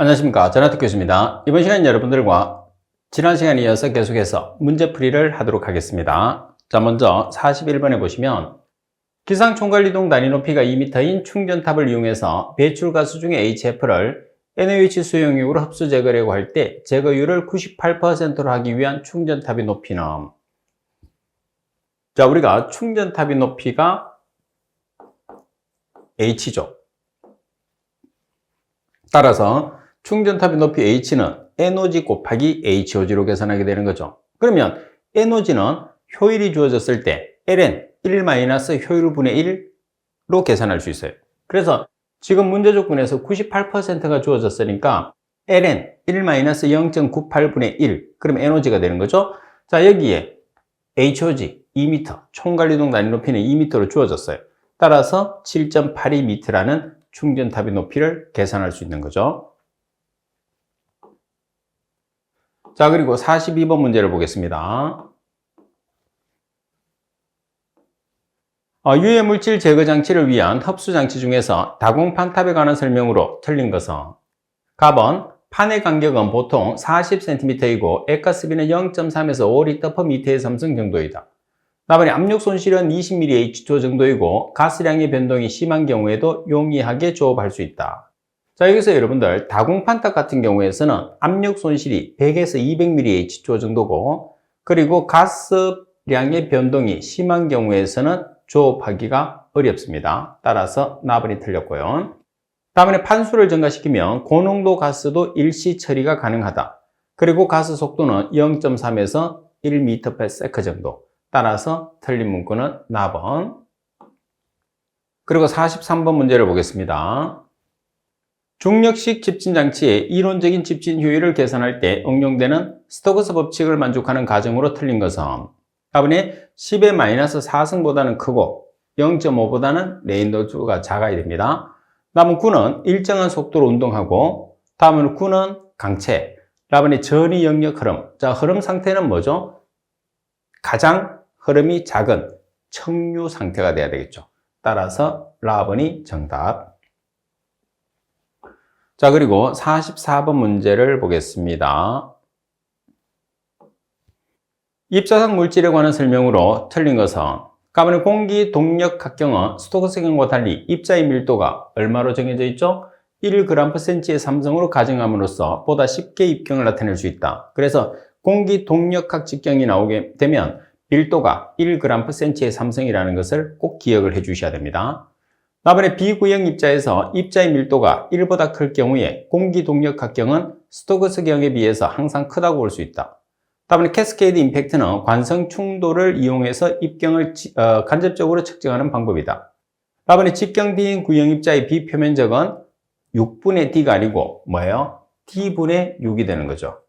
안녕하십니까. 전하특 교수입니다. 이번 시간 여러분들과 지난 시간에 이어서 계속해서 문제풀이를 하도록 하겠습니다. 자, 먼저 41번에 보시면 기상총괄이동 단위 높이가 2m인 충전탑을 이용해서 배출가스 중에 HF를 NaOH 수용액으로 흡수 제거하려고 할 때 제거율을 98%로 하기 위한 충전탑의 높이는, 자, 우리가 충전탑의 높이가 H죠. 따라서 충전탑의 높이 H는 NOG 곱하기 HOG로 계산하게 되는 거죠. 그러면 NOG는 효율이 주어졌을 때 ln 1 효율분의 1로 계산할 수 있어요. 그래서 지금 문제 조건에서 98%가 주어졌으니까 ln 1 0.98분의 1, 그럼 NOG가 되는 거죠. 자, 여기에 HOG 2m, 총괄이동 단위 높이는 2m로 주어졌어요. 따라서 7.82m라는 충전탑의 높이를 계산할 수 있는 거죠. 자, 그리고 42번 문제를 보겠습니다. 유해물질 제거 장치를 위한 흡수 장치 중에서 다공판탑에 관한 설명으로 틀린 것은, 갑은 판의 간격은 보통 40cm이고 액가스비는 0.3에서 5L/m의 삼성 정도이다. 나번에 압력 손실은 20ml H2O 정도이고 가스량의 변동이 심한 경우에도 용이하게 조업할 수 있다. 자, 여기서 여러분들 다공판탑 같은 경우에서는 압력 손실이 100에서 200ml H2O 정도고, 그리고 가스량의 변동이 심한 경우에서는 조업하기가 어렵습니다. 따라서 나번이 틀렸고요. 다음에 판수를 증가시키면 고농도 가스도 일시 처리가 가능하다. 그리고 가스 속도는 0.3에서 1m/s 정도. 따라서 틀린 문구는 나번. 그리고 43번 문제를 보겠습니다. 중력식 집진장치의 이론적인 집진 효율을 계산할 때 응용되는 스토크스 법칙을 만족하는 가정으로 틀린 것은, 답은 10의 마이너스 4승보다는 크고 0.5보다는 레인더즈가 작아야 됩니다. 다음은 9는 일정한 속도로 운동하고, 다음은 9는 강체, 답은 전위 영역 흐름. 자, 흐름 상태는 뭐죠? 가장 흐름이 작은 청류 상태가 돼야 되겠죠. 따라서 라번이 정답. 자, 그리고 44번 문제를 보겠습니다. 입자상 물질에 관한 설명으로 틀린 것은, 가만히 공기 동력 합경은 스토크스경과 달리 입자의 밀도가 얼마로 정해져 있죠? 1g/cm의 삼성으로 가정함으로써 보다 쉽게 입경을 나타낼 수 있다. 그래서 공기 동력학 직경이 나오게 되면 밀도가 1g/cm의 삼성이라는 것을 꼭 기억을 해 주셔야 됩니다. 다음에 비구형 입자에서 입자의 밀도가 1보다 클 경우에 공기 동력 합경은 스토크스경에 비해서 항상 크다고 볼 수 있다. 다음에 캐스케이드 임팩트는 관성 충돌을 이용해서 입경을 간접적으로 측정하는 방법이다. 다음에 직경 비인 구형 입자의 비표면적은 6분의 D가 아니고 뭐예요? D분의 6이 되는 거죠.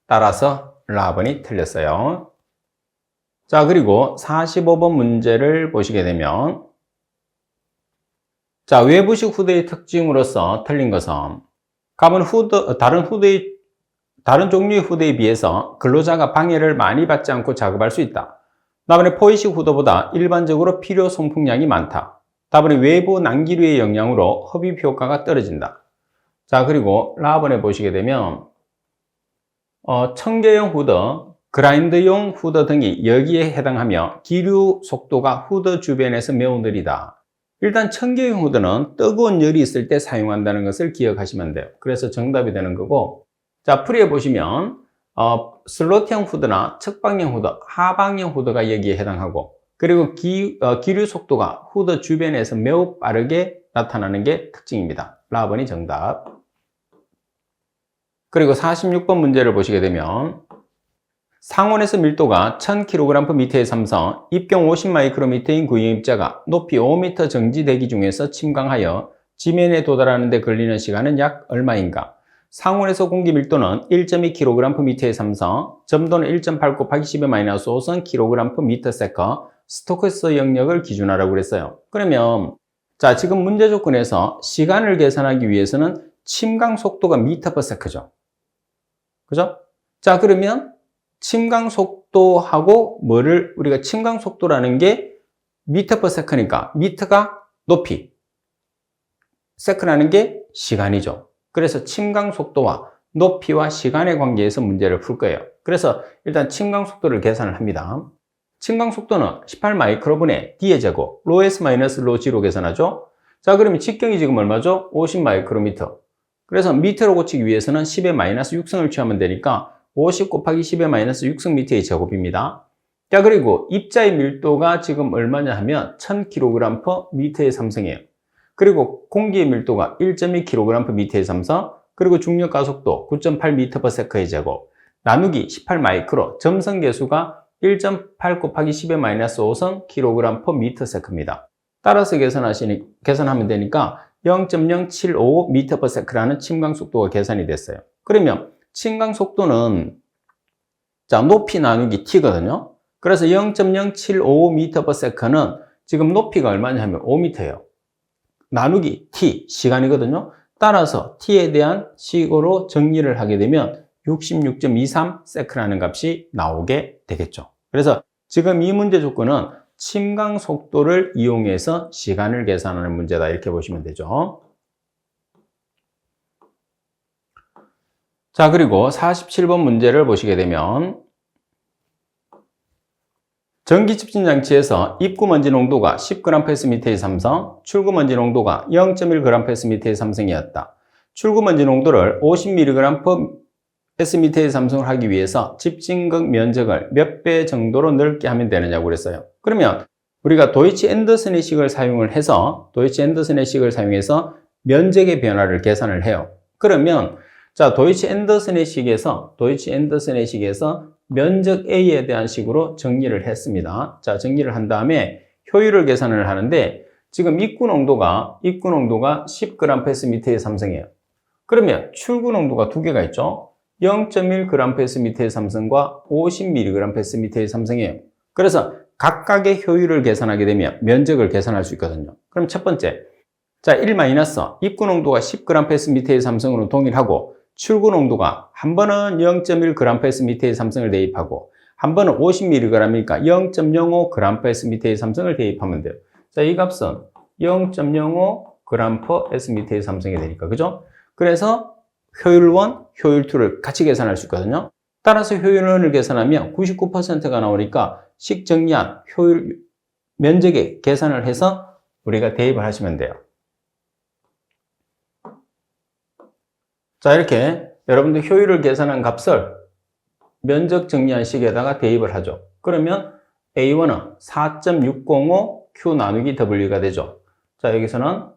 따라서 라번이 틀렸어요. 자, 그리고 45번 문제를 보시게 되면, 자, 외부식 후드의 특징으로서 틀린 것은, 갑은 다른 종류의 후드에 비해서 근로자가 방해를 많이 받지 않고 작업할 수 있다. 다음에 포이식 후드보다 일반적으로 필요 송풍량이 많다. 다음에 외부 난기류의 영향으로 흡입 효과가 떨어진다. 자, 그리고 라번에 보시게 되면 청계형 후드, 그라인드용 후드 등이 여기에 해당하며 기류 속도가 후드 주변에서 매우 느리다. 일단 청계형 후드는 뜨거운 열이 있을 때 사용한다는 것을 기억하시면 돼요. 그래서 정답이 되는 거고, 자, 풀이해 보시면 슬롯형 후드나 측방형 후드, 하방형 후드가 여기에 해당하고, 그리고 기류 속도가 후드 주변에서 매우 빠르게 나타나는 게 특징입니다. 라번이 정답. 그리고 46번 문제를 보시게 되면, 상온에서 밀도가 1000kg/m의 삼성, 입경 50μm인 구형 입자가 높이 5m 정지 대기 중에서 침강하여 지면에 도달하는 데 걸리는 시간은 약 얼마인가? 상온에서 공기 밀도는 1.2kg/m의 삼성, 점도는 1.8 곱하기 10의 마이너스 5선 kg/m/s, 스토크스 영역을 기준하라고 그랬어요. 그러면 자, 지금 문제 조건에서 시간을 계산하기 위해서는 침강 속도가 m/s죠. 그죠? 자, 그러면 침강 속도하고 우리가 침강 속도라는 게 m/s니까 m가 높이, 세크라는 게 시간이죠. 그래서 침강 속도와 높이와 시간의 관계에서 문제를 풀 거예요. 그래서 일단 침강 속도를 계산을 합니다. 침강 속도는 18 마이크로분의 D의 제곱, 로 S 마이너스 로 G로 계산하죠. 자, 그러면 직경이 지금 얼마죠? 50 마이크로미터. 그래서 미터로 고치기 위해서는 10의 마이너스 6승을 취하면 되니까 50 곱하기 10의 마이너스 6승 미터의 제곱입니다. 자, 그리고 입자의 밀도가 지금 얼마냐 하면 1000kg per 미터의 3승이에요. 그리고 공기의 밀도가 1.2kg per 미터의 3승, 그리고 중력 가속도 9.8m/s의 제곱, 나누기 18 마이크로, 점성 계수가 1.8 곱하기 10의 마이너스 5승 kg per m입니다. 따라서 계산하면 되니까 0.0755m/s라는 침강 속도가 계산이 됐어요. 그러면 침강 속도는 자, 높이 나누기 t거든요. 그래서 0.0755m/s는 지금 높이가 얼마냐 면 5m예요. 나누기 t, 시간이거든요. 따라서 t에 대한 식으로 정리를 하게 되면 66.23s라는 값이 나오게 되겠죠. 그래서 지금 이 문제 조건은 침강 속도를 이용해서 시간을 계산하는 문제다, 이렇게 보시면 되죠. 자, 그리고 47번 문제를 보시게 되면 전기 집진 장치에서 입구 먼지 농도가 10g/m의 삼성, 출구 먼지 농도가 0.1g/m의 삼성이었다. 출구 먼지 농도를 50mg/m의 삼성을 하기 위해서 집진극 면적을 몇 배 정도로 넓게 하면 되느냐고 그랬어요. 그러면 우리가 도이치 앤더슨의 식을 사용해서 면적의 변화를 계산을 해요. 그러면 자, 도이치 앤더슨의 식에서 면적 A에 대한 식으로 정리를 했습니다. 자, 정리를 한 다음에 효율을 계산을 하는데 지금 입구 농도가 10g/m의 삼성이에요. 그러면 출구 농도가 두 개가 있죠. 0.1g/m의 삼성과 50mg/m의 삼성이에요. 그래서 각각의 효율을 계산하게 되면 면적을 계산할 수 있거든요. 그럼 첫 번째, 자, 1- 입구 농도가 10g/m의 삼성으로 동일하고 출구 농도가 한 번은 0.1g/m의 삼성을 대입하고 한 번은 50mg이니까 0.05g/m의 삼성을 대입하면 돼요. 자, 이 값은 0.05g/m의 삼성이 되니까, 그죠? 그래서 효율 1, 효율 2를 같이 계산할 수 있거든요. 따라서 효율 1을 계산하면 99%가 나오니까 식 정리한 효율 면적에 계산을 해서 우리가 대입을 하시면 돼요. 자, 이렇게 여러분들 효율을 계산한 값을 면적 정리한 식에다가 대입을 하죠. 그러면 A1은 4.605 Q 나누기 W가 되죠. 자, 여기서는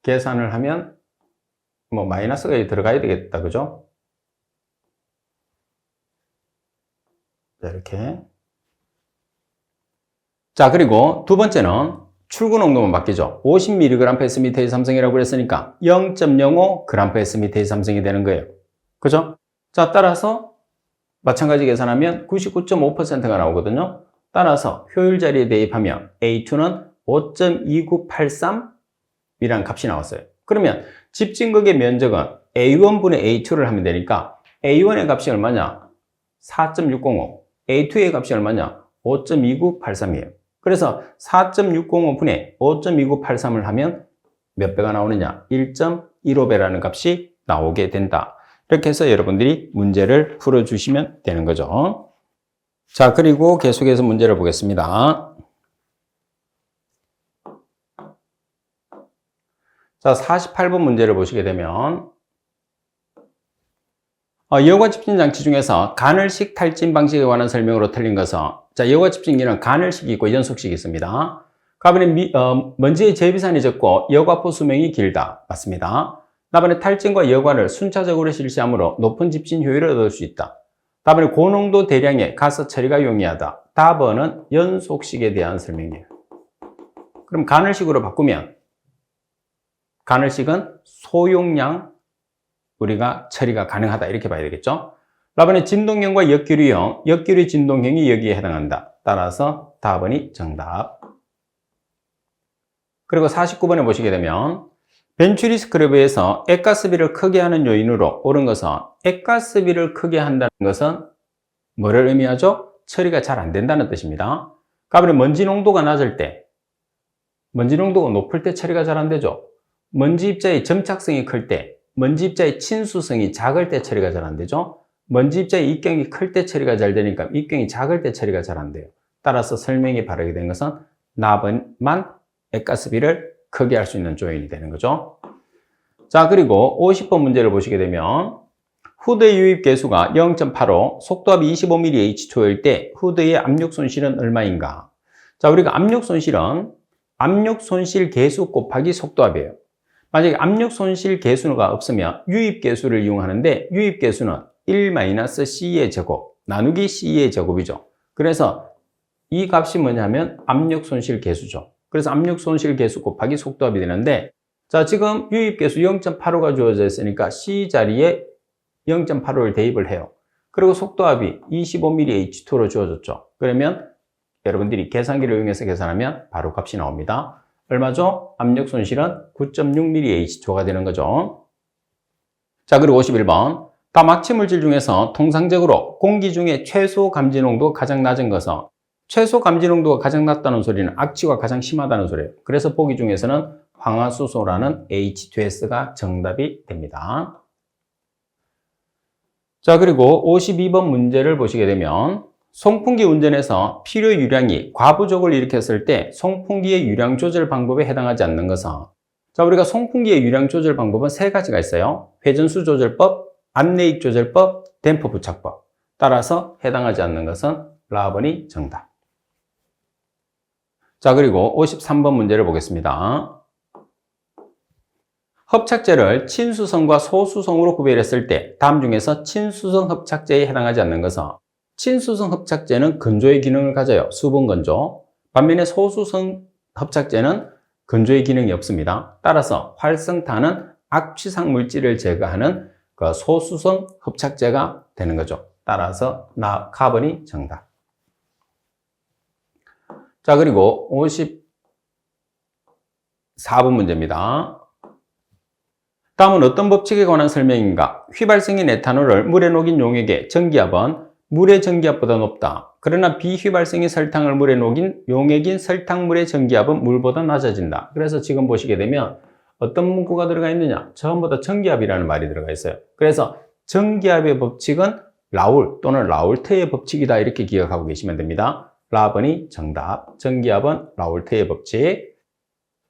계산을 하면 뭐 마이너스가 들어가야 되겠다, 그죠? 자, 이렇게. 자, 그리고 두 번째는 출구 농도만 바뀌죠. 50mg/m의 삼성이라고 그랬으니까 0.05g/m의 삼성이 되는 거예요. 그죠? 자, 따라서 마찬가지 계산하면 99.5%가 나오거든요. 따라서 효율 자리에 대입하면 A2는 5.2983이라는 값이 나왔어요. 그러면 집진극의 면적은 A1분의 A2를 하면 되니까 A1의 값이 얼마냐? 4.605. A2의 값이 얼마냐? 5.2983이에요. 그래서 4.605분의 5.2983을 하면 몇 배가 나오느냐? 1.15배라는 값이 나오게 된다. 이렇게 해서 여러분들이 문제를 풀어주시면 되는 거죠. 자, 그리고 계속해서 문제를 보겠습니다. 자, 48번 문제를 보시게 되면 여과 집진 장치 중에서 가늘식 탈진 방식에 관한 설명으로 틀린 것은, 자, 여과 집진기는 가늘식이 있고 연속식이 있습니다. 가번에 먼지의 재비산이 적고 여과포 수명이 길다. 맞습니다. 답안에 탈진과 여과를 순차적으로 실시하므로 높은 집진 효율을 얻을 수 있다. 답안에 고농도 대량의 가스 처리가 용이하다. 답안은 연속식에 대한 설명이에요. 그럼 가늘식으로 바꾸면 가늘식은 소용량 우리가 처리가 가능하다, 이렇게 봐야 되겠죠. 답안에 진동형과 역기류형, 역기류 진동형이 여기에 해당한다. 따라서 답안이 정답. 그리고 49번에 보시게 되면 벤츄리 스크래브에서 액가스비를 크게 하는 요인으로 옳은 것은, 액가스비를 크게 한다는 것은 뭐를 의미하죠? 처리가 잘 안 된다는 뜻입니다. 가번에 먼지 농도가 낮을 때 먼지 농도가 높을 때 처리가 잘 안 되죠. 먼지 입자의 점착성이 클 때, 먼지 입자의 친수성이 작을 때 처리가 잘 안 되죠. 먼지 입자의 입경이 클 때 처리가 잘 되니까 입경이 작을 때 처리가 잘 안 돼요. 따라서 설명이 바르게 된 것은 나만 액가스비를 크게 할 수 있는 조인이 되는 거죠. 자, 그리고 50번 문제를 보시게 되면 후드의 유입 계수가 0.85, 속도압이 25mH/초일 때 후드의 압력 손실은 얼마인가? 자, 우리가 압력 손실은 압력 손실 계수 곱하기 속도압이에요. 만약에 압력 손실 계수가 없으면 유입 계수를 이용하는데 유입 계수는 1-C의 제곱 나누기 C의 제곱이죠. 그래서 이 값이 뭐냐면 압력 손실 계수죠. 그래서 압력 손실 계수 곱하기 속도압이 되는데, 자, 지금 유입 계수 0.85가 주어져 있으니까 C 자리에 0.85를 대입을 해요. 그리고 속도압이 25mH/T로 주어졌죠. 그러면 여러분들이 계산기를 이용해서 계산하면 바로 값이 나옵니다. 얼마죠? 압력 손실은 9.6mH/T가 되는 거죠. 자, 그리고 51번. 다막치 물질 중에서 통상적으로 공기 중에 최소 감지 농도가 가장 낮은 것은, 최소 감지 농도가 가장 낮다는 소리는 악취가 가장 심하다는 소리예요. 그래서 보기 중에서는 황화수소라는 H2S가 정답이 됩니다. 자, 그리고 52번 문제를 보시게 되면 송풍기 운전에서 필요 유량이 과부족을 일으켰을 때 송풍기의 유량 조절 방법에 해당하지 않는 것은, 자, 우리가 송풍기의 유량 조절 방법은 세 가지가 있어요. 회전수 조절법, 안내익 조절법, 댐퍼 부착법. 따라서 해당하지 않는 것은 라번이 정답. 자, 그리고 53번 문제를 보겠습니다. 합착제를 친수성과 소수성으로 구별했을 때 다음 중에서 친수성 합착제에 해당하지 않는 것은, 친수성 합착제는 건조의 기능을 가져요. 수분 건조. 반면에 소수성 합착제는 건조의 기능이 없습니다. 따라서 활성탄은 악취상 물질을 제거하는 그 소수성 합착제가 되는 거죠. 따라서 카본이 정답. 자, 그리고 54번 문제입니다. 다음은 어떤 법칙에 관한 설명인가? 휘발성인 에탄올을 물에 녹인 용액의 전기압은 물의 전기압보다 높다. 그러나 비휘발성인 설탕을 물에 녹인 용액인 설탕물의 전기압은 물보다 낮아진다. 그래서 지금 보시게 되면 어떤 문구가 들어가 있느냐? 전부 다 전기압이라는 말이 들어가 있어요. 그래서 전기압의 법칙은 라울 또는 라울트의 법칙이다. 이렇게 기억하고 계시면 됩니다. 라번이 정답. 전기압은 라울트의 법칙.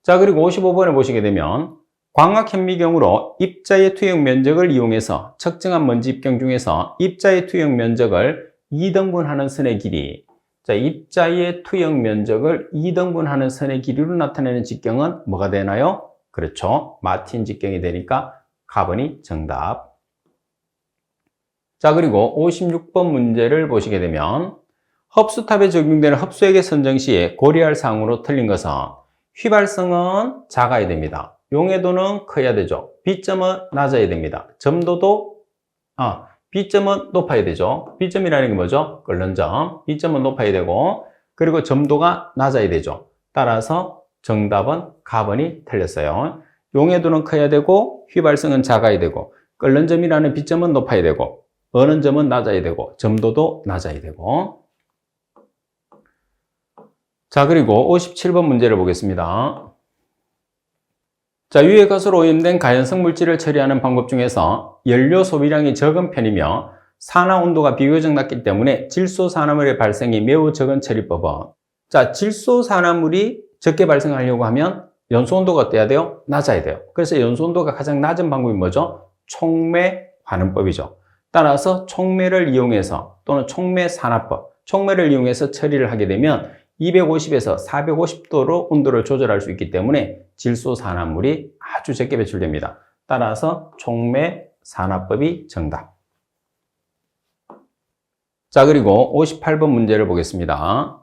자, 그리고 55번에 보시게 되면 광학 현미경으로 입자의 투영 면적을 이용해서 측정한 먼지 입경 중에서 입자의 투영 면적을 2등분하는 선의 길이. 자, 입자의 투영 면적을 2등분하는 선의 길이로 나타내는 직경은 뭐가 되나요? 그렇죠. 마틴 직경이 되니까 카본이 정답. 자, 그리고 56번 문제를 보시게 되면 흡수탑에 적용되는 흡수액의 선정 시에 고려할 사항으로 틀린 것은, 휘발성은 작아야 됩니다. 용해도는 커야 되죠. B점은 낮아야 됩니다. 점도도, B점은 높아야 되죠. B점이라는 게 뭐죠? 끓는 점. B점은 높아야 되고, 그리고 점도가 낮아야 되죠. 따라서 정답은 카본이 틀렸어요. 용해도는 커야 되고, 휘발성은 작아야 되고, 끓는 점이라는 B점은 높아야 되고, 어는 점은 낮아야 되고, 점도도 낮아야 되고. 자, 그리고 57번 문제를 보겠습니다. 자, 유해가스로 오염된 가연성 물질을 처리하는 방법 중에서 연료 소비량이 적은 편이며 산화 온도가 비교적 낮기 때문에 질소 산화물의 발생이 매우 적은 처리법은, 자, 질소 산화물이 적게 발생하려고 하면 연소 온도가 어때야 돼요? 낮아야 돼요. 그래서 연소 온도가 가장 낮은 방법이 뭐죠? 촉매 환원법이죠. 따라서 촉매를 이용해서 또는 촉매 산화법, 촉매를 이용해서 처리를 하게 되면 250에서 450도로 온도를 조절할 수 있기 때문에 질소 산화물이 아주 적게 배출됩니다. 따라서 촉매 산화법이 정답. 자, 그리고 58번 문제를 보겠습니다.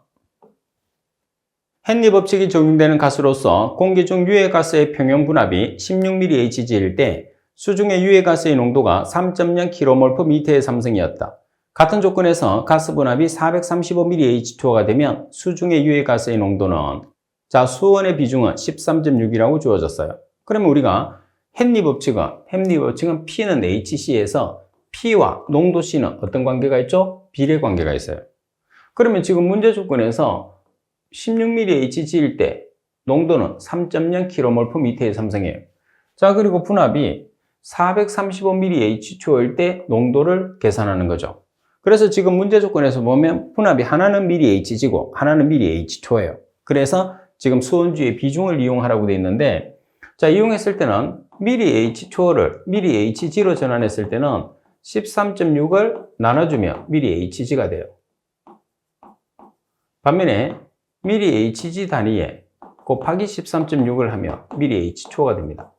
헨리 법칙이 적용되는 가스로서 공기 중 유해가스의 평형 분압이 16mHg일 때 수중의 유해가스의 농도가 3.0kmol/m의 상승이었다. 같은 조건에서 가스 분압이 435mH/T가 되면 수중의 유해가스의 농도는, 자, 수원의 비중은 13.6이라고 주어졌어요. 그러면 우리가 헨리 법칙은 P는 HC에서 P와 농도 C는 어떤 관계가 있죠? 비례 관계가 있어요. 그러면 지금 문제 조건에서 16mHg일 때 농도는 3.0kmol/m의 삼성이에요. 자, 그리고 분압이 435mAh2O일 때 농도를 계산하는 거죠. 그래서 지금 문제 조건에서 보면 분압이 하나는 mAh고 하나는 mAh2O예요. 그래서 지금 수온주의 비중을 이용하라고 되어 있는데, 자, 이용했을 때는 mAh2O를 mAhg로 전환했을 때는 13.6을 나눠주면 mAhg가 돼요. 반면에 mAhg 단위에 곱하기 13.6을 하면 mAh2O가 됩니다.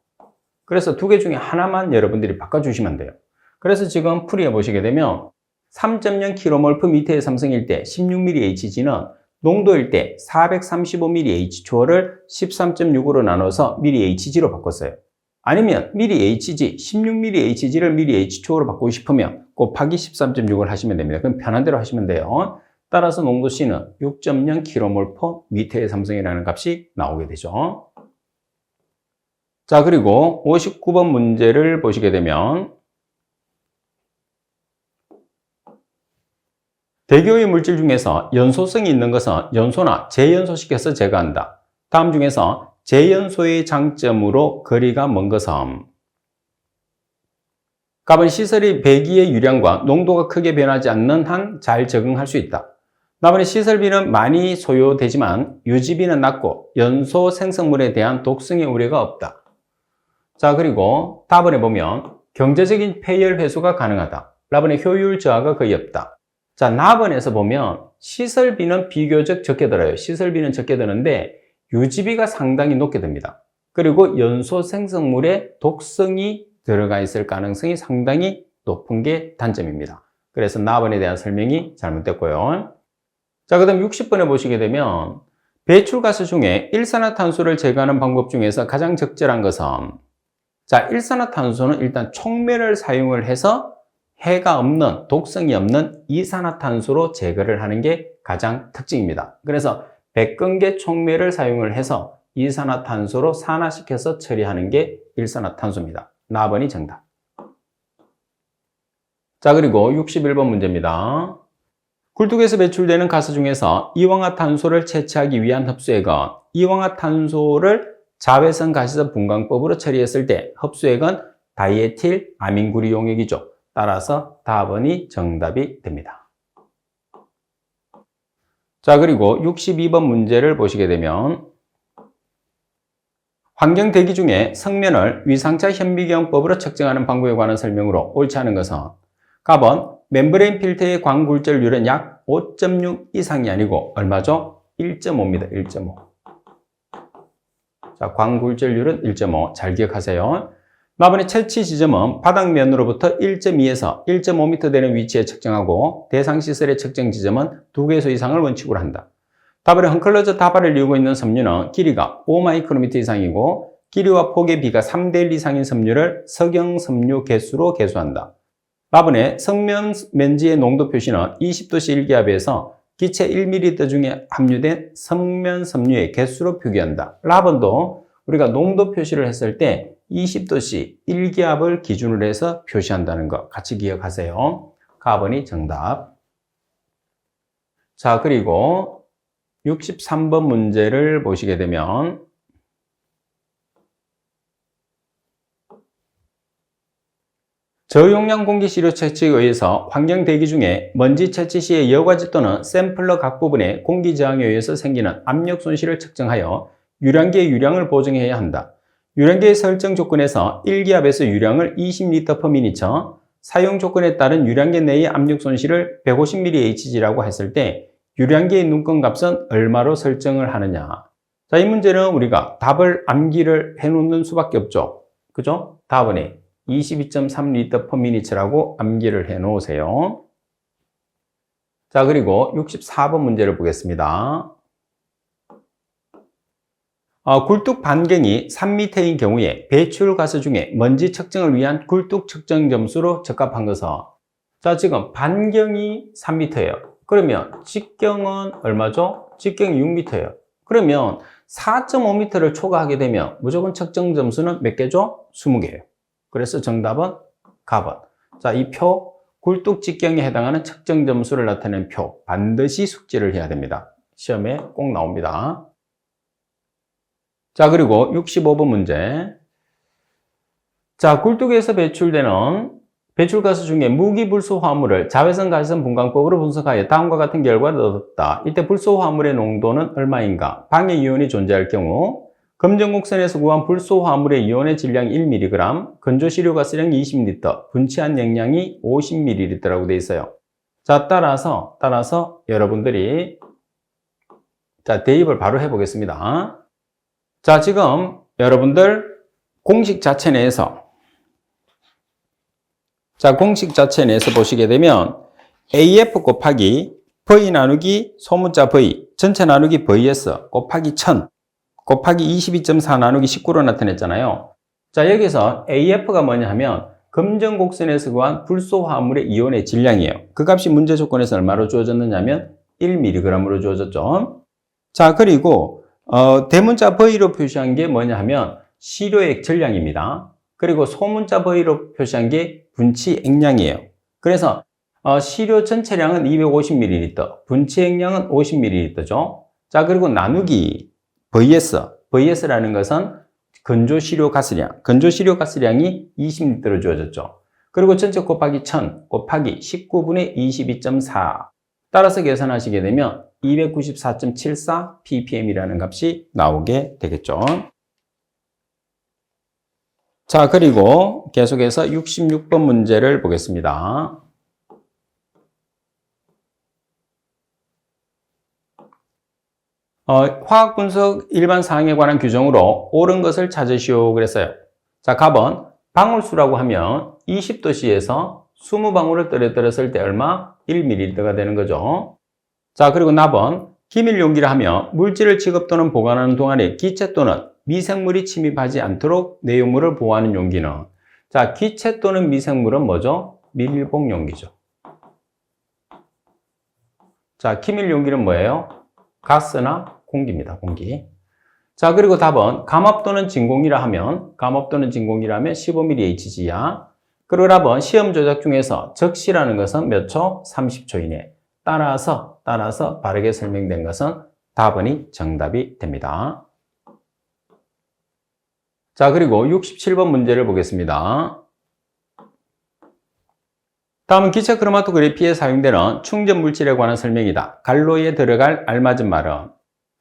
그래서 두 개 중에 하나만 여러분들이 바꿔주시면 돼요. 그래서 지금 풀이해 보시게 되면 3.0kmol/m의 삼성일 때 16mAhg는 농도일 때 435mAh2O를 13.6으로 나눠서 mAhg로 바꿨어요. 아니면 mAhg, 16mAhg를 mAh2O로 바꾸고 싶으면 곱하기 13.6을 하시면 됩니다. 그럼 편한 대로 하시면 돼요. 따라서 농도 C는 6.0kmol/m의 삼성이라는 값이 나오게 되죠. 자, 그리고 59번 문제를 보시게 되면 대기오염 물질 중에서 연소성이 있는 것은 연소나 재연소시켜서 제거한다. 다음 중에서 재연소의 장점으로 거리가 먼 것은 답은 시설이 배기의 유량과 농도가 크게 변하지 않는 한 잘 적응할 수 있다. 답은 시설비는 많이 소요되지만 유지비는 낮고 연소 생성물에 대한 독성의 우려가 없다. 자, 그리고 답안에 보면 경제적인 폐열 회수가 가능하다. 답안의 효율 저하가 거의 없다. 자, 납안에서 보면 시설비는 비교적 적게 들어요. 시설비는 적게 드는데 유지비가 상당히 높게 듭니다. 그리고 연소 생성물에 독성이 들어가 있을 가능성이 상당히 높은 게 단점입니다. 그래서 납안에 대한 설명이 잘못됐고요. 자, 그 다음 60번에 보시게 되면 배출가스 중에 일산화탄소를 제거하는 방법 중에서 가장 적절한 것은, 자, 일산화탄소는 일단 촉매를 사용을 해서 해가 없는, 독성이 없는 이산화탄소로 제거를 하는 게 가장 특징입니다. 그래서 백건계 촉매를 사용을 해서 이산화탄소로 산화시켜서 처리하는 게 일산화탄소입니다. 4번이 정답. 자, 그리고 61번 문제입니다. 굴뚝에서 배출되는 가스 중에서 이황화탄소를 채취하기 위한 흡수액은 이황화탄소를 자외선 가시적 분광법으로 처리했을 때 흡수액은 다이에틸 아민구리 용액이죠. 따라서 답은이 정답이 됩니다. 자, 그리고 62번 문제를 보시게 되면 환경 대기 중에 성면을 위상차 현미경법으로 측정하는 방법에 관한 설명으로 옳지 않은 것은, 답은 멤브레인 필터의 광굴절률은 약 5.6 이상이 아니고 얼마죠? 1.5입니다. 1.5. 자, 광굴절률은 1.5. 잘 기억하세요. 답안의 채취 지점은 바닥면으로부터 1.2에서 1.5m 되는 위치에 측정하고 대상 시설의 측정 지점은 2개소 이상을 원칙으로 한다. 답안의 헝클러저 다발을 이루고 있는 섬유는 길이가 5마이크로미터 이상이고 길이와 폭의 비가 3대1 이상인 섬유를 석영 섬유 개수로 계수한다. 답안의 성면 먼지의 농도 표시는 20도씨 1기압에서 기체 1ml 중에 함유된 성면 섬유의 개수로 표기한다. 답안도 우리가 농도 표시를 했을 때 20도씨 1기압을 기준으로 해서 표시한다는 거 같이 기억하세요. 답안이 정답. 자, 그리고 63번 문제를 보시게 되면 저용량 공기 시료 채취에 의해서 환경 대기 중에 먼지 채취 시의 여과지 또는 샘플러 각 부분의 공기 저항에 의해서 생기는 압력 손실을 측정하여 유량계의 유량을 보정해야 한다. 유량계의 설정 조건에서 1기압에서 유량을 20L/min, 사용 조건에 따른 유량계 내의 압력 손실을 150mHg라고 했을 때 유량계의 눈금 값은 얼마로 설정을 하느냐. 자, 이 문제는 우리가 답을 암기를 해놓는 수밖에 없죠. 그죠? 답은 22.3L/min라고 암기를 해 놓으세요. 자, 그리고 64번 문제를 보겠습니다. 굴뚝 반경이 3m인 경우에 배출가스 중에 먼지 측정을 위한 굴뚝 측정 점수로 적합한 것은, 자, 지금 반경이 3m예요. 그러면 직경은 얼마죠? 직경이 6m예요. 그러면 4.5m를 초과하게 되면 무조건 측정 점수는 몇 개죠? 20개예요. 그래서 정답은 가번. 자, 이 표, 굴뚝 직경에 해당하는 측정 점수를 나타내는 표, 반드시 숙지를 해야 됩니다. 시험에 꼭 나옵니다. 65번 문제를 보겠습니다. 굴뚝 반경이 3m인 경우에 배출가스 중에 먼지 측정을 위한 굴뚝 측정 점수로 적합한 것은, 자, 지금 반경이 3m예요. 그러면 직경은 얼마죠? 직경이 6m예요. 그러면 4.5m를 초과하게 되면 무조건 측정 점수는 몇 개죠? 20개예요. 그래서 정답은 가번. 자, 이 표, 굴뚝 직경에 해당하는 측정 점수를 나타내는 표, 반드시 숙지를 해야 됩니다. 시험에 꼭 나옵니다. 자, 그리고 65번 문제. 자, 굴뚝에서 배출되는 배출가스 중에 무기불소 화물을 자외선 가시선 분광법으로 분석하여 다음과 같은 결과를 얻었다. 이때 불소 화물의 농도는 얼마인가? 방해 이온이 존재할 경우 검정곡선에서 구한 불소 화물의 이온의 질량이 1mg, 건조시료가스량이 20L, 분치한 용량이 50ml라고 되어 있어요. 자, 따라서 여러분들이 자, 대입을 바로 해보겠습니다. 자, 지금 여러분들 공식 자체 내에서 보시게 되면 AF 곱하기 V 나누기 소문자 V 전체 나누기 VS 곱하기 1000 곱하기 22.4 나누기 19로 나타냈잖아요. 자, 여기서 AF가 뭐냐 하면 검정 곡선에서 구한 불소 화물의 이온의 질량이에요. 그 값이 문제 조건에서 얼마로 주어졌느냐면 1mg으로 주어졌죠. 자, 그리고 대문자 V로 표시한 게 뭐냐 하면 시료액 전량입니다. 그리고 소문자 V로 표시한 게 분치 액량이에요. 그래서 시료 전체량은 250ml, 분치 액량은 50ml죠. 자, 그리고 나누기 VS라는 것은 건조시료 가스량이 20L로 주어졌죠. 그리고 전체 곱하기 1000 곱하기 19분의 22.4 따라서 계산하시게 되면 294.74 ppm이라는 값이 나오게 되겠죠. 자, 그리고 계속해서 66번 문제를 보겠습니다. 화학 분석 일반 사항에 관한 규정으로 옳은 것을 찾으시오 그랬어요. 자, 답은 방울수라고 하면 20도씨에서 20방울을 떨어뜨렸을 때 얼마? 1ml가 되는 거죠. 자, 그리고 납은 기밀 용기라 하면 물질을 취급 또는 보관하는 동안에 기체 또는 미생물이 침입하지 않도록 내용물을 보호하는 용기는 자, 기체 또는 미생물은 뭐죠? 밀봉 용기죠. 자, 기밀 용기는 뭐예요? 가스나 공기입니다. 공기. 자, 그리고 답은 감압 또는 진공이라 하면 15mmHg야. 그리고 답은 시험 조작 중에서 적시라는 것은 몇 초? 30초 이내. 따라서 바르게 설명된 것은 답은이 정답이 됩니다. 자, 그리고 67번 문제를 보겠습니다. 다음은 기체 크로마토그래피에 사용되는 충전 물질에 관한 설명이다. 갈로에 들어갈 알맞은 말은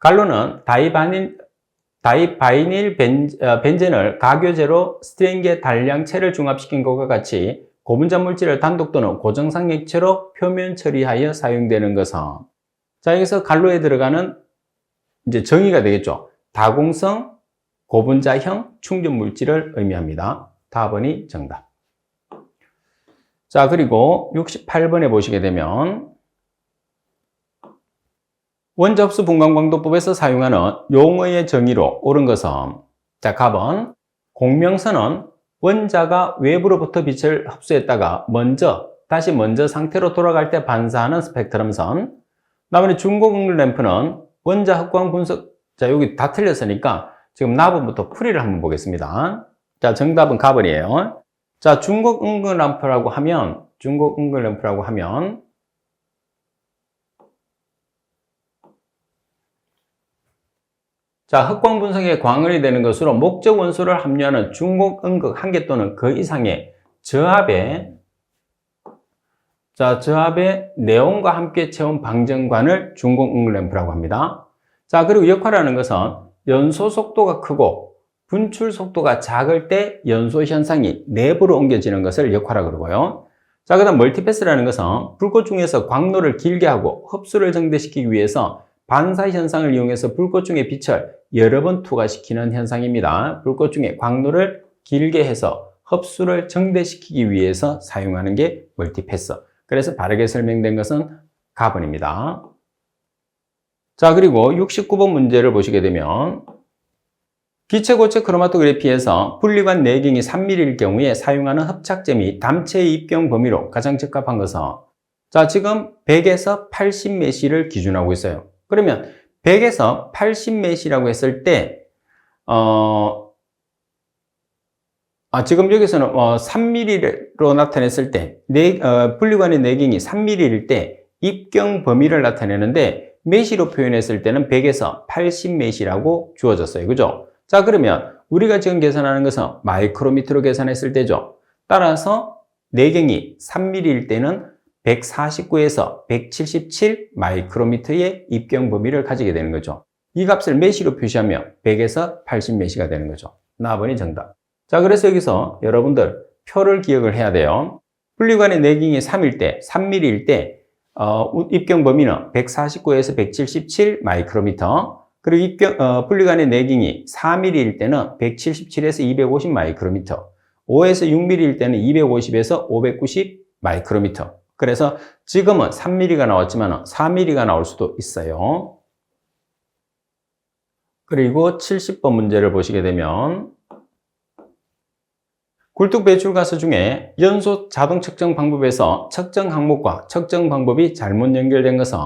갈로는 다이바이닐 벤젠을 가교제로 스트레인계 단량체를 중합시킨 것과 같이 고분자 물질을 단독 또는 고정상 액체로 표면 처리하여 사용되는 것은 자, 여기서 갈로에 들어가는 이제 정의가 되겠죠. 다공성 고분자형 충전 물질을 의미합니다. 답은이 정답. 자, 그리고 68번에 보시게 되면 원접수 분광광도법에서 사용하는 용어의 정의로 옳은 것은 자, 답은 공명선은 원자가 외부로부터 빛을 흡수했다가 다시 먼저 상태로 돌아갈 때 반사하는 스펙트럼선. 그다음에 중고응급 램프는 원자 흑광 분석. 자, 여기 다 틀렸으니까 지금 나부부터 풀이를 한번 보겠습니다. 자, 정답은 가번이에요. 자, 중고응급 램프라고 하면 자, 흑광 분석에 광원이 되는 것으로 목적 원소를 함유하는 중곡응극 한 개 또는 그 이상의 저압의 네온과 함께 채운 방전관을 중곡응극 램프라고 합니다. 자, 그리고 역할하는 것은 연소 속도가 크고 분출 속도가 작을 때 연소 현상이 내부로 옮겨지는 것을 역화라 그러고요. 자, 그다음 멀티패스라는 것은 불꽃 중에서 광노를 길게 하고 흡수를 정대시키기 위해서 반사 현상을 이용해서 불꽃 중의 빛을 여러 번 투과시키는 현상입니다. 불꽃 중에 광노를 길게 해서 흡수를 정대시키기 위해서 사용하는 게 멀티패스. 그래서 바르게 설명된 것은 가번입니다. 자, 그리고 69번 문제를 보시게 되면 기체고체 크로마토그래피에서 분리관 내경이 3mm일 경우에 사용하는 흡착점이 담체의 입경 범위로 가장 적합한 것은 자, 지금 100에서 80메시를 기준하고 있어요. 그러면 100에서 80메시라고 했을 때 지금 여기서는 3mm로 나타냈을 때 분리관의 내경이 3mm일 때 입경 범위를 나타내는데 메시로 표현했을 때는 100에서 80메시라고 주어졌어요. 그죠? 자, 그러면 우리가 지금 계산하는 것은 마이크로미터로 계산했을 때죠. 따라서 내경이 3mm일 때는 149에서 177 마이크로미터의 입경 범위를 가지게 되는 거죠. 이 값을 메시로 표시하면 100에서 80 메시가 되는 거죠. 나번이 정답. 자, 그래서 여기서 여러분들 표를 기억을 해야 돼요. 분리관의 내경이 3일 때, 3mm일 때 입경 범위는 149에서 177 마이크로미터. 그리고 분리관의 내경이 4mm일 때는 177에서 250 마이크로미터. 5에서 6mm일 때는 250에서 590 마이크로미터. 그래서 지금은 3mm가 나왔지만 4mm가 나올 수도 있어요. 그리고 70번 문제를 보시게 되면 굴뚝 배출 가스 중에 연소 자동 측정 방법에서 측정 항목과 측정 방법이 잘못 연결된 것은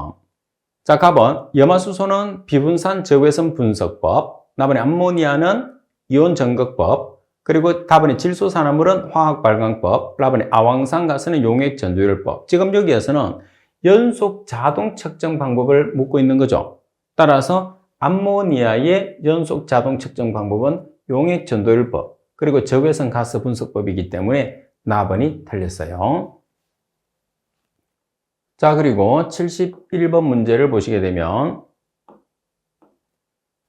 자, 답은 염화수소는 비분산 저외선 분석법, 나번에 암모니아는 이온 정극법, 그리고 답은 질소산화물은 화학 발광법, 라번에 아황산 가스는 용액 전도율법. 지금 여기에서는 연속 자동 측정 방법을 묻고 있는 거죠. 따라서 암모니아의 연속 자동 측정 방법은 용액 전도율법, 그리고 적외선 가스 분석법이기 때문에 나번이 틀렸어요. 자, 그리고 71번 문제를 보시게 되면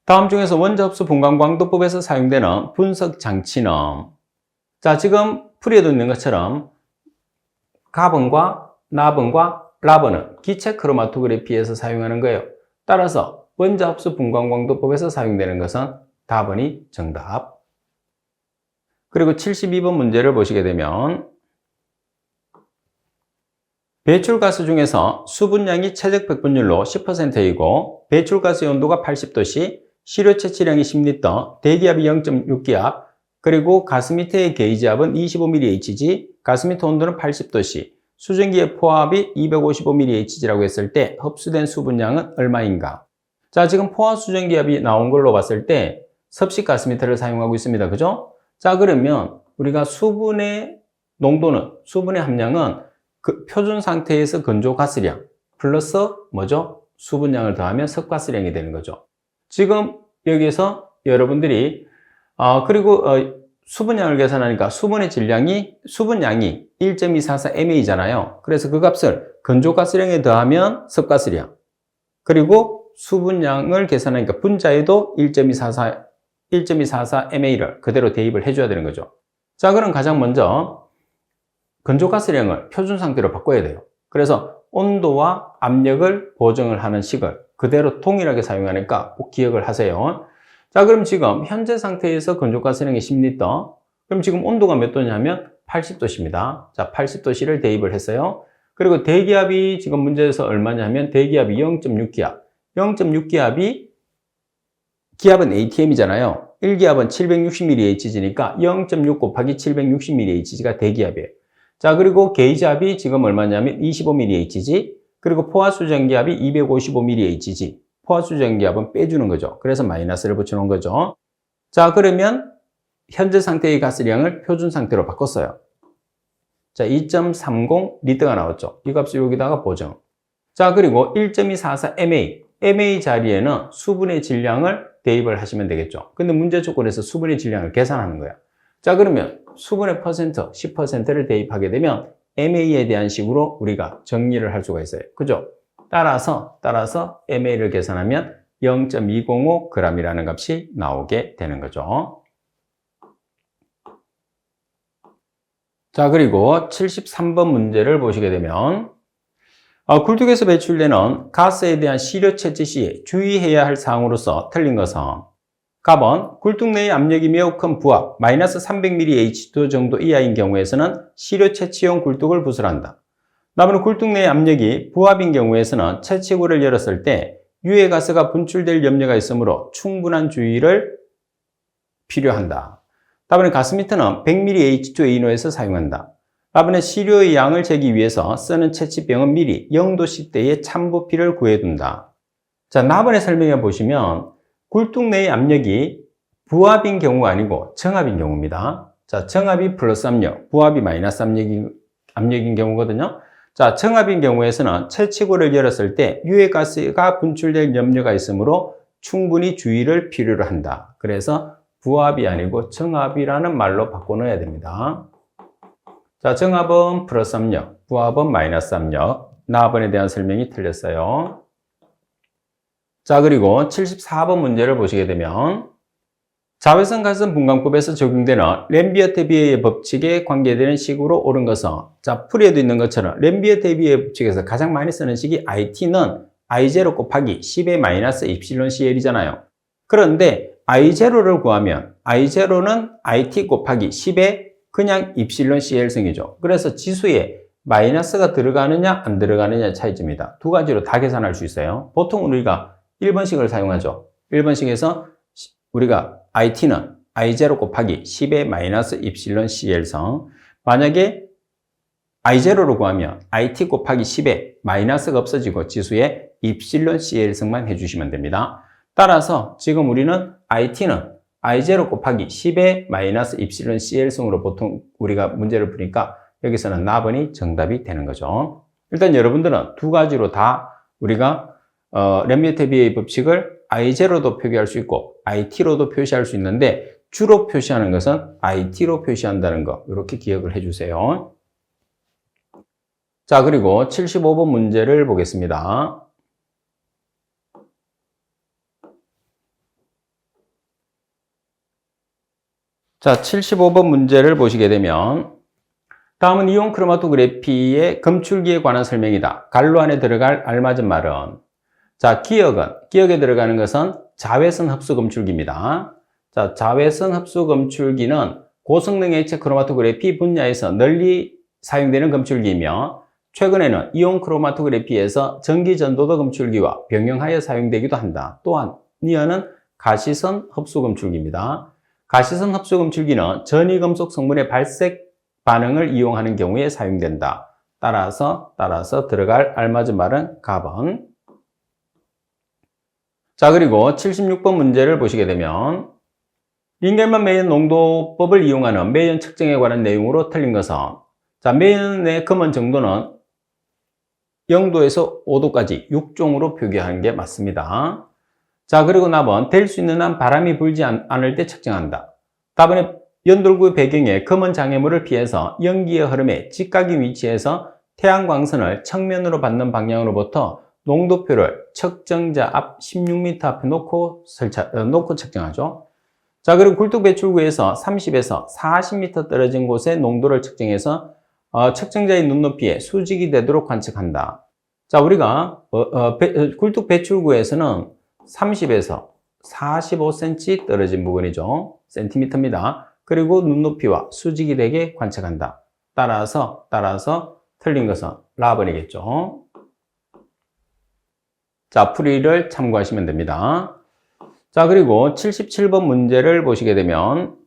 다음 중에서 원자흡수 분광광도법에서 사용되는 분석 장치는 자, 지금 풀이에도 있는 것처럼 가번과 나번과 라번은 기체 크로마토그래피에서 사용하는 거예요. 따라서 원자흡수 분광광도법에서 사용되는 것은 답번이 정답. 그리고 72번 문제를 보시게 되면 배출가스 중에서 수분량이 최적 백분율로 10%이고 배출가스의 온도가 80도씨, 시료 채취량이 10L, 대기압이 0.6기압, 그리고 가스미터의 게이지압은 25mHg, 가스미터 온도는 80도씨, 수증기의 포화압이 255mHg라고 했을 때 흡수된 수분량은 얼마인가? 자, 지금 포화 수증기압이 나온 걸로 봤을 때 섭식 가스미터를 사용하고 있습니다. 그죠? 자, 그러면 우리가 수분의 농도는, 수분의 함량은 그 표준 상태에서 건조 가스량 플러스 뭐죠? 수분량을 더하면 석가스량이 되는 거죠. 지금 여기서 여러분들이 그리고 수분량을 계산하니까 수분량이 1.244 MA잖아요. 그래서 그 값을 건조 가스량에 더하면 석가스량, 그리고 수분량을 계산하니까 분자에도 1.244 MA를 그대로 대입을 해줘야 되는 거죠. 자, 그럼 가장 먼저 건조 가스량을 표준 상태로 바꿔야 돼요. 그래서 온도와 압력을 보정을 하는 식을 그대로 동일하게 사용하니까 꼭 기억을 하세요. 자, 그럼 지금 현재 상태에서 건조 가스량이 10L. 그럼 지금 온도가 몇 도냐면 80도씨입니다. 자, 80도씨를 대입을 했어요. 그리고 대기압이 지금 문제에서 얼마냐면 대기압이 0.6기압. 0.6기압이 기압은 ATM이잖아요. 1기압은 760mHg니까 0.6 곱하기 760mHg가 대기압이에요. 자, 그리고 게이지압이 지금 얼마냐면 25mHg, 그리고 포화수증기압이 255mHg. 포화수증기압은 빼주는 거죠. 그래서 마이너스를 붙여놓은 거죠. 자, 그러면 현재 상태의 가스량을 표준 상태로 바꿨어요. 자, 2.30L가 나왔죠. 이 값을 여기다가 보정. 자, 그리고 1.244 MA. MA 자리에는 수분의 질량을 대입을 하시면 되겠죠. 근데 문제 조건에서 수분의 질량을 계산하는 거예요. 자, 그러면 수분의 퍼센트, 10%를 대입하게 되면 MA에 대한 식으로 우리가 정리를 할 수가 있어요. 그죠? 따라서 MA를 계산하면 0.205g이라는 값이 나오게 되는 거죠. 자, 그리고 73번 문제를 보시게 되면 굴뚝에서 배출되는 가스에 대한 시료 채취 시에 주의해야 할 사항으로서 틀린 것은 가번, 굴뚝 내의 압력이 매우 큰 부압, 마이너스 300ml H2 정도 이하인 경우에서는 시료 채취용 굴뚝을 부술한다. 다음으로 굴뚝 내의 압력이 부압인 경우에서는 채취구를 열었을 때 유해가스가 분출될 염려가 있으므로 충분한 주의를 필요한다. 다음에 가스미터는 100ml H2에 인호해서 사용한다. 다음에 시료의 양을 재기 위해서 쓰는 채취병은 미리 0도씨대의 참부피를 구해둔다. 자, 나번에 설명해 보시면 굴뚝 내의 압력이 부압인 경우가 아니고 정압인 경우입니다. 자, 정압이 플러스 압력, 부압이 마이너스 압력인 경우거든요. 자, 정압인 경우에서는 채취구를 열었을 때 유해가스가 분출될 염려가 있으므로 충분히 주의를 필요로 한다. 그래서 부합이 아니고 정합이라는 말로 바꿔넣어야 됩니다. 자, 정합은 플러스 압력, 부합은 마이너스 압력. 나번에 대한 설명이 틀렸어요. 자, 그리고 74번 문제를 보시게 되면 자외선 가스 분광법에서 적용되는 램비어-대비의 법칙에 관계되는 식으로 옳은 것은, 자, 풀이에도 있는 것처럼 램비어-대비의 법칙에서 가장 많이 쓰는 식이 IT는 I0 곱하기 10의 마이너스 입실론 CL이잖아요. 그런데 I0를 구하면 I0는 IT 곱하기 10의 그냥 입실론 CL승이죠. 그래서 지수에 마이너스가 들어가느냐 안 들어가느냐 차이점이다. 두 가지로 다 계산할 수 있어요. 보통 우리가 1번식을 사용하죠. 1번식에서 우리가 IT는 I0 곱하기 10의 마이너스 입실론 CL성. 만약에 I0로 구하면 IT 곱하기 10에 마이너스가 없어지고 지수에 입실론 CL성만 해주시면 됩니다. 따라서 지금 우리는 IT는 I0 곱하기 10의 마이너스 입실론 CL성으로 보통 우리가 문제를 푸니까 여기서는 나번이 정답이 되는 거죠. 일단 여러분들은 두 가지로 다 우리가 램비어-대비의 법칙을 I0로도 표기할 수 있고 IT로도 표시할 수 있는데 주로 표시하는 것은 IT로 표시한다는 거 이렇게 기억을 해주세요. 자, 그리고 75번 문제를 보겠습니다. 자, 75번 문제를 보시게 되면 다음은 이온 크로마토그래피의 검출기에 관한 설명이다. 갈로 안에 들어갈 알맞은 말은, 자, 기억에 들어가는 것은 자외선 흡수 검출기입니다. 자, 자외선 흡수 검출기는 고성능 액체 크로마토그래피 분야에서 널리 사용되는 검출기이며 최근에는 이온 크로마토그래피에서 전기 전도도 검출기와 병용하여 사용되기도 한다. 또한 니어는 가시선 흡수 검출기입니다. 가시선 흡수 검출기는 전이금속 성분의 발색 반응을 이용하는 경우에 사용된다. 따라서 들어갈 알맞은 말은 가번. 자, 그리고 76번 문제를 보시게 되면 링겔만 매연 농도법을 이용하는 매연 측정에 관한 내용으로 틀린 것은, 자, 매연의 금원 정도는 0도에서 5도까지 6종으로 표기하는 게 맞습니다. 자, 그리고 답은 될 수 있는 한 바람이 불지 않을 때 측정한다. 답은 연돌구 배경에 검은 장애물을 피해서 연기의 흐름에 직각인 위치에서 태양광선을 측면으로 받는 방향으로부터 농도표를 측정자 앞 16m 앞에 놓고 측정하죠. 자, 그리고 굴뚝 배출구에서 30에서 40m 떨어진 곳의 농도를 측정해서 측정자의 눈높이에 수직이 되도록 관측한다. 자, 우리가 굴뚝 배출구에서는 30에서 45cm 떨어진 부분이죠. 센티미터입니다. 그리고 눈높이와 수직이 되게 관측한다. 따라서 틀린 것은 라번이겠죠. 자, 풀이를 참고하시면 됩니다. 자, 그리고 77번 문제를 보시게 되면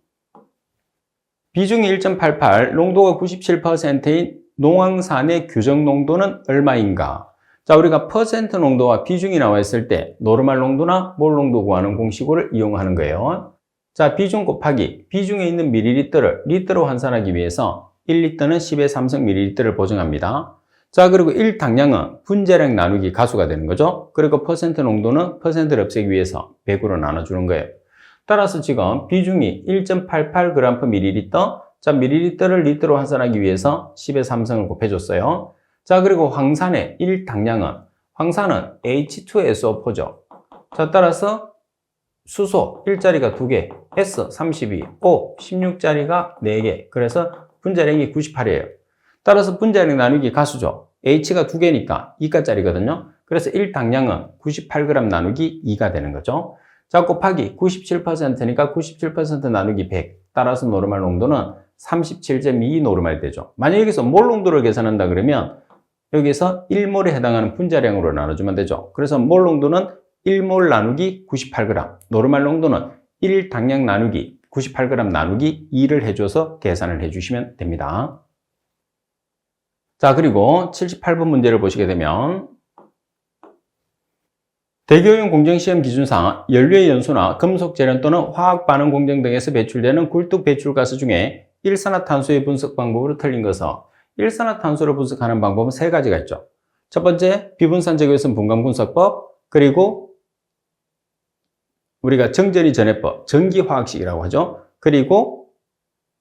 비중이 1.88, 농도가 97%인 농황산의 규정 농도는 얼마인가? 자, 우리가 퍼센트 농도와 비중이 나와 있을 때 노르말 농도나 몰 농도 구하는 공식어를 이용하는 거예요. 자, 비중 곱하기 비중에 있는 밀리리터를 리터로 환산하기 위해서 1리터는 10의 3승 밀리리터를 보정합니다. 자, 그리고 1당량은 분자량 나누기 가수가 되는 거죠. 그리고 퍼센트 농도는 퍼센트를 없애기 위해서 100으로 나눠주는 거예요. 따라서 지금 비중이 1.88g/ml, 자, 밀리리터를 리터로 환산하기 위해서 10의 3승을 곱해줬어요. 자, 그리고 황산의 1당량은, 황산은 H2SO4죠. 자, 따라서 수소 1자리가 2개, S 32, O 16자리가 4개. 그래서 분자량이 98이에요. 따라서 분자량 나누기 가수죠. H가 2개니까 2가짜리거든요. 그래서 1당량은 98g 나누기 2가 되는 거죠. 자, 곱하기 97%니까 97% 나누기 100. 따라서 노르말 농도는 37.2 노르말 되죠. 만약 여기서 몰 농도를 계산한다 그러면 여기서 1몰에 해당하는 분자량으로 나눠주면 되죠. 그래서 몰 농도는 1몰 나누기 98g, 노르말 농도는 1당량 나누기 98g 나누기 2를 해줘서 계산을 해주시면 됩니다. 자, 그리고 78번 문제를 보시게 되면 대교용 공정시험 기준상 연료의 연소나 금속 재련 또는 화학 반응 공정 등에서 배출되는 굴뚝 배출가스 중에 일산화탄소의 분석 방법으로 틀린 것은, 일산화탄소를 분석하는 방법은 3가지가 있죠. 첫 번째, 비분산 제교성 분광 분석법, 그리고 우리가 정전이 전해법, 전기화학식이라고 하죠. 그리고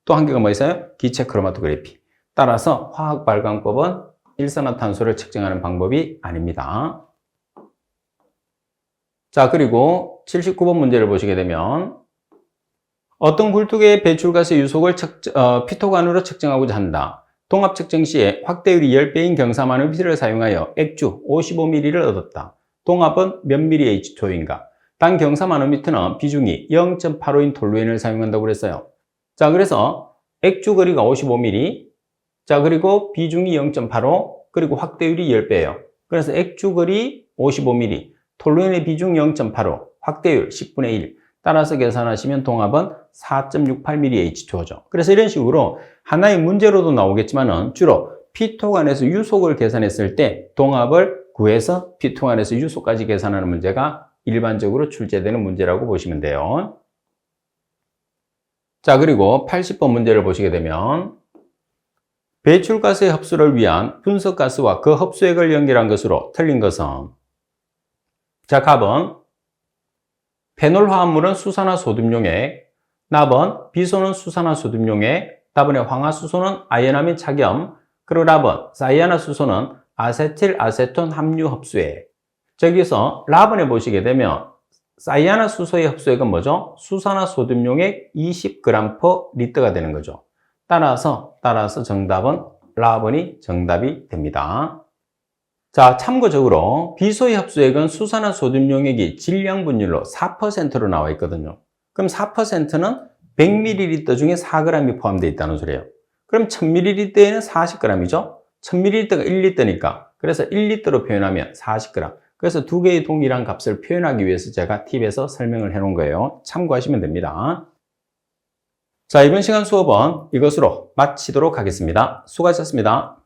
또 한 개가 뭐 있어요? 기체 크로마토그래피. 따라서 화학 발광법은 일산화탄소를 측정하는 방법이 아닙니다. 자, 그리고 79번 문제를 보시게 되면 어떤 굴뚝의 배출가스의 유속을 피토관으로 측정하고자 한다. 동합 측정 시에 확대율이 10배인 경사마노미터를 사용하여 액주 55ml를 얻었다. 동합은 몇 ml H2O인가? 단 경사마노미터는 비중이 0.85인 톨루엔을 사용한다고 그랬어요. 자, 그래서 액주 거리가 55mm, 자, 그리고 비중이 0.85, 그리고 확대율이 10배예요. 그래서 액주 거리 55mm, 톨루엔의 비중 0.85, 확대율 10분의 1. 따라서 계산하시면 동합은 4.68mm H2O죠. 그래서 이런 식으로 하나의 문제로도 나오겠지만은 주로 피토관에서 유속을 계산했을 때 동합을 구해서 피토관에서 유속까지 계산하는 문제가 일반적으로 출제되는 문제라고 보시면 돼요. 자, 그리고 80번 문제를 보시게 되면 배출가스의 흡수를 위한 분석가스와 그 흡수액을 연결한 것으로 틀린 것은, 자, 갑은 페놀 화합물은 수산화소듐용액, 납은 비소는 수산화소듐용액, 답은의 황화수소는 아연아민 착염, 그리고 랍은 사이아나수소는 아세틸아세톤 함유 흡수액. 저기서 랍은에 보시게 되면 사이아나수소의 흡수액은 뭐죠? 수산화소듐용액 20g/L가 되는 거죠. 따라서 정답은 랍은이 정답이 됩니다. 자, 참고적으로 비소의 흡수액은 수산화소듐용액이 질량 분율로 4%로 나와 있거든요. 그럼 4%는 100ml 중에 4g이 포함되어 있다는 소리예요. 그럼 1000ml에는 40g이죠? 1000ml가 1리터니까. 그래서 1리터로 표현하면 40g. 그래서 두 개의 동일한 값을 표현하기 위해서 제가 팁에서 설명을 해 놓은 거예요. 참고하시면 됩니다. 자, 이번 시간 수업은 이것으로 마치도록 하겠습니다. 수고하셨습니다.